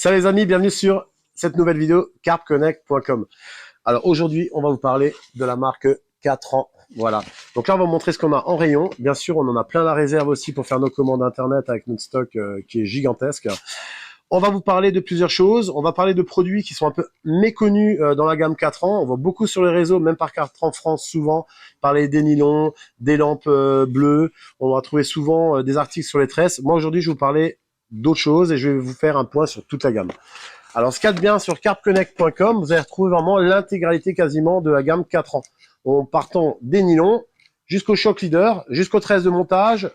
Salut les amis, bienvenue sur cette nouvelle vidéo carpconnect.com. Alors aujourd'hui, on va vous parler de la marque 4 ans. Voilà. Donc là, on va vous montrer ce qu'on a en rayon. Bien sûr, on en a plein la réserve aussi pour faire nos commandes internet avec notre stock qui est gigantesque. On va vous parler de plusieurs choses. On va parler de produits qui sont un peu méconnus dans la gamme 4 ans. On voit beaucoup sur les réseaux, même par 4 ans France, souvent parler des nylons, des lampes bleues. On va trouver souvent des articles sur les tresses. Moi, aujourd'hui, je vais vous parler d'autres choses et je vais vous faire un point sur toute la gamme. Alors, ce qu'il y a de bien sur carpconnect.com, vous allez retrouver vraiment l'intégralité quasiment de la gamme 4 ans. En partant des nylons jusqu'au shock leader, jusqu'aux tresses de montage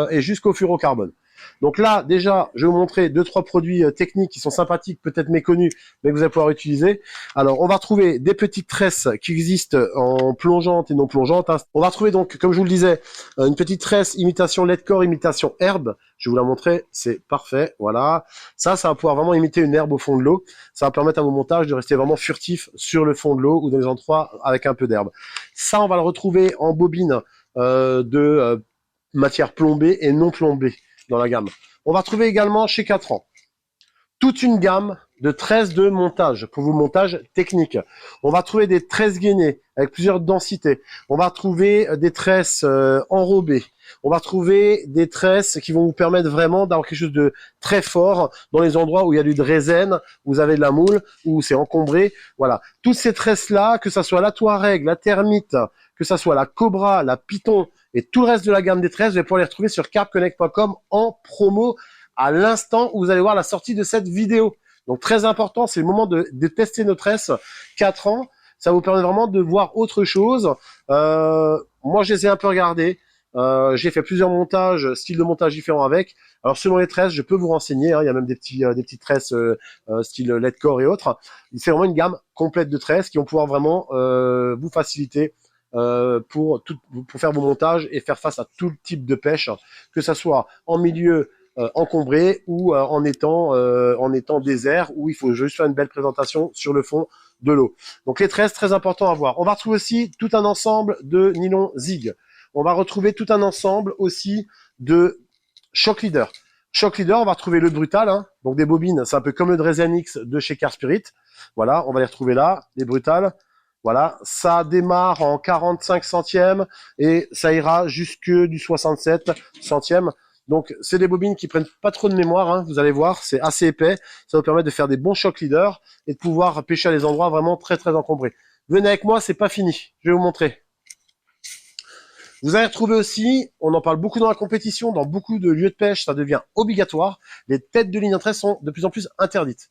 et jusqu'au fluorocarbone. Donc là, déjà, je vais vous montrer 2-3 produits techniques qui sont sympathiques, peut-être méconnus, mais que vous allez pouvoir utiliser. Alors, on va retrouver des petites tresses qui existent en plongeante et non plongeante. On va retrouver donc, comme je vous le disais, une petite tresse imitation LED core, imitation herbe. Je vais vous la montrer, c'est parfait, voilà. Ça va pouvoir vraiment imiter une herbe au fond de l'eau. Ça va permettre à vos montages de rester vraiment furtifs sur le fond de l'eau ou dans les endroits avec un peu d'herbe. Ça, on va le retrouver en bobine de matière plombée et non plombée dans la gamme. On va retrouver également chez 4 ans toute une gamme de tresses de montage pour vos montages techniques. On va trouver des tresses gainées avec plusieurs densités. On va trouver des tresses enrobées. On va trouver des tresses qui vont vous permettre vraiment d'avoir quelque chose de très fort dans les endroits où il y a du drésène, où vous avez de la moule, où c'est encombré. Voilà. Toutes ces tresses-là, que ça soit la Touareg, la Termite, que ça soit la Cobra, la Python et tout le reste de la gamme des tresses, vous allez pouvoir les retrouver sur carpconnect.com en promo à l'instant où vous allez voir la sortie de cette vidéo. Donc très important, c'est le moment de tester nos tresses 4 ans. Ça vous permet vraiment de voir autre chose. Moi, je les ai un peu regardés. J'ai fait plusieurs montages, styles de montage différents avec. Alors selon les tresses, je peux vous renseigner. Il y a même des petites tresses style LED core et autres. C'est vraiment une gamme complète de tresses qui vont pouvoir vraiment vous faciliter pour faire vos montages et faire face à tout type de pêche, que ça soit en milieu encombré ou en étant désert où il faut juste faire une belle présentation sur le fond de l'eau. Donc les tresses, très important à voir. On va retrouver aussi tout un ensemble de nylon zig. On va retrouver tout un ensemble aussi de shock leader. Shock leader, on va retrouver le brutal, hein, donc des bobines, c'est un peu comme le Drazen X de chez Carspirit. Voilà, on va les retrouver là, les brutales. Voilà, ça démarre en 45 centièmes et ça ira jusque du 67 centièmes. Donc, c'est des bobines qui prennent pas trop de mémoire, hein, vous allez voir, c'est assez épais. Ça vous permet de faire des bons shock leaders et de pouvoir pêcher à des endroits vraiment très très encombrés. Venez avec moi, c'est pas fini. Je vais vous montrer. Vous allez retrouver aussi, on en parle beaucoup dans la compétition, dans beaucoup de lieux de pêche, ça devient obligatoire. Les têtes de ligne en tresse sont de plus en plus interdites.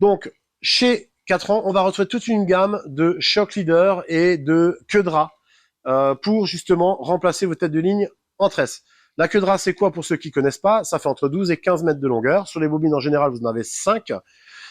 Donc, chez 4 ans, on va retrouver toute une gamme de shock leader et de queue de rat pour justement remplacer vos têtes de ligne en tresse. La queue de rat, c'est quoi pour ceux qui connaissent pas? Ça fait entre 12 et 15 mètres de longueur. Sur les bobines, en général, vous en avez 5.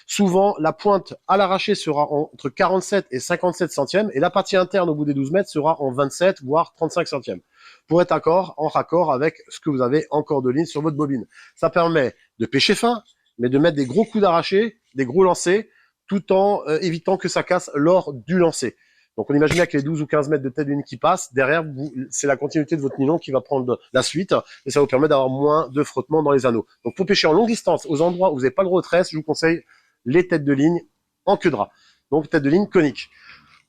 Souvent, la pointe à l'arraché sera entre 47 et 57 centièmes et la partie interne au bout des 12 mètres sera en 27 voire 35 centièmes pour être en raccord avec ce que vous avez encore de ligne sur votre bobine. Ça permet de pêcher fin, mais de mettre des gros coups d'arraché, des gros lancers, tout en évitant que ça casse lors du lancer. Donc on imagine bien que les 12 ou 15 mètres de tête de ligne qui passent, derrière, c'est la continuité de votre nylon qui va prendre la suite, et ça vous permet d'avoir moins de frottement dans les anneaux. Donc pour pêcher en longue distance, aux endroits où vous n'avez pas le droit de tresse, je vous conseille les têtes de ligne en queue de rat. Donc tête de ligne conique.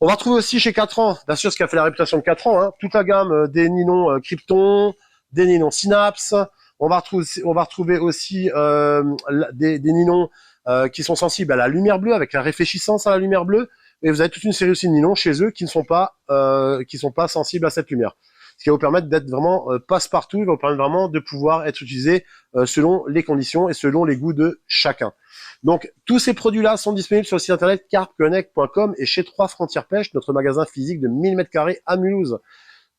On va retrouver aussi chez 4 ans, bien sûr ce qui a fait la réputation de 4 ans, hein, toute la gamme des nylons Krypton, des nylons Synapse. On va retrouver aussi des nylons qui sont sensibles à la lumière bleue, avec la réfléchissance à la lumière bleue. Et vous avez toute une série aussi de nylons chez eux qui ne sont pas sensibles à cette lumière. Ce qui va vous permettre d'être vraiment passe-partout, il va vous permettre vraiment de pouvoir être utilisé selon les conditions et selon les goûts de chacun. Donc, tous ces produits-là sont disponibles sur le site internet carpconnect.com et chez 3 Frontières Pêche, notre magasin physique de 1000 m² à Mulhouse.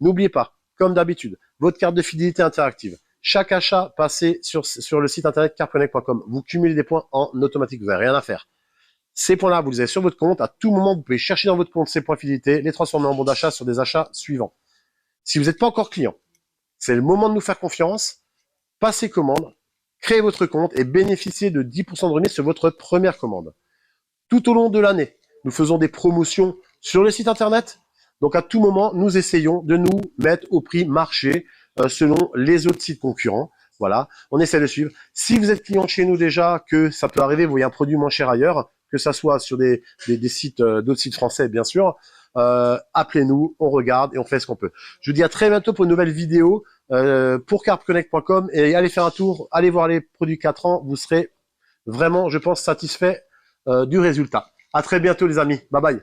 N'oubliez pas, comme d'habitude, votre carte de fidélité interactive. Chaque achat passé sur le site internet carpconnect.com, vous cumulez des points en automatique, vous n'avez rien à faire. Ces points-là, vous les avez sur votre compte. À tout moment, vous pouvez chercher dans votre compte ces points fidélité, les transformer en bons d'achat sur des achats suivants. Si vous n'êtes pas encore client, c'est le moment de nous faire confiance. Passez commande, créez votre compte et bénéficiez de 10% de remise sur votre première commande. Tout au long de l'année, nous faisons des promotions sur le site internet. Donc à tout moment, nous essayons de nous mettre au prix marché selon les autres sites concurrents Voilà, on essaie de suivre. Si vous êtes client chez nous déjà, que ça peut arriver, vous voyez un produit moins cher ailleurs, que ça soit sur des sites, d'autres sites français, bien sûr, appelez-nous, on regarde et on fait ce qu'on peut. Je vous dis à très bientôt pour une nouvelle vidéo pour carpconnect.com et allez faire un tour, allez voir les produits 4 ans, vous serez vraiment, je pense, satisfait du résultat. À très bientôt les amis, bye bye.